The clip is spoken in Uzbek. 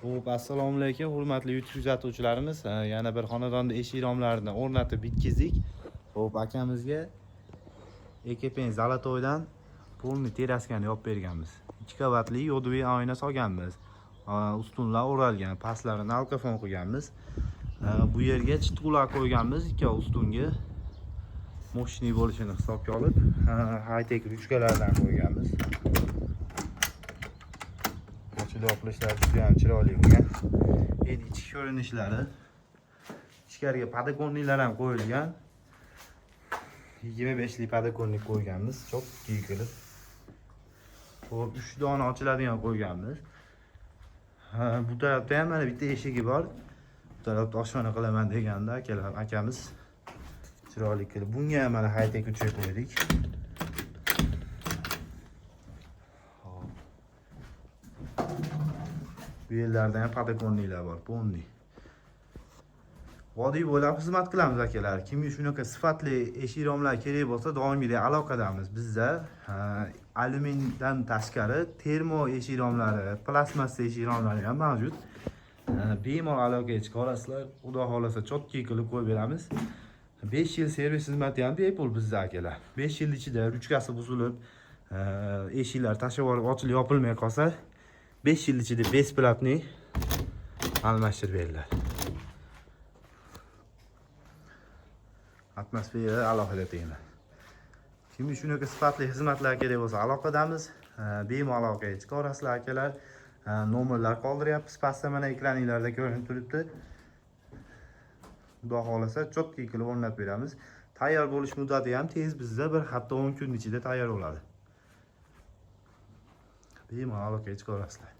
Xo'p, assalomu alaykum, hurmatli YouTube kuzatuvchilarimiz. Yana bir xonadonda eshik romlarini o'rnatib bitkizdik. Xo'p, akamizga Ekepen Zalatoydan polni teraskani yopib berganmiz. 2 qavatli yodviy oyna solganmiz. Ustunlar o'ralgan, pastlarini alkafon qo'yganmiz. Bu yerga chitqular qo'yganmiz, ikki ustunga. Moshiniy bo'lishini hisobga olib, high-tech ruchkalardan qo'yganmiz. Yopilishlari juda ham chiroyli bo'lgan. Endi ichki ko'rinishlari. Ichkariga podokonnliklar ham qo'yilgan. 25 lik podokonnlik qo'yganmiz, chokki qilib. Xo'p, 3 dona ochiladigan qo'yganmiz. Bu tarafda ham mana bitta eshigi bor. Bu tarafda oshxona qilaman deganda akamiz chiroyli qilib. Bunga ham mana high-tech ruchka qo'ydik. Bu yerlarda ham podokonnliklar bor, polni. Vodiy bo'ylab xizmat qilamiz akalar. Kimga shunaqa sifatli eshik romlar kerak bo'lsa, doimiy aloqadamiz. Bizda alyuminiydan tashqari termo eshik romlari, plastmassa eshik romlari ham mavjud. Bemalol aloqaga chiqa olasizlar. Xudo xolasa chotki qilib qo'yib beramiz. 5 yil servis xizmati ham bepul bizda akalar. 5 yil ichida ruchkasi buzilib, eshiklar tashlab olib ochilib yopilmay qolsa, 5 yil ichida besplatniy almashtirib beriladi. Atmosfera alohida tegadi. Kimga shunaqa sifatli xizmatlar kerak bo'lsa, aloqadamiz. Bemalol aloqaga chiqa olasizlar akalar. Nomerlar qoldiryapmiz. Pastda mana ekraningizda ko'rinib turibdi. Xudo xolasa chotki qilib o'rnatib beramiz. Tayyor bo'lish muddati ham tez, bizda bir hafta 10 kun ichida tayyor bo'ladi. Bemalol aloqaga chiqa olasizlar.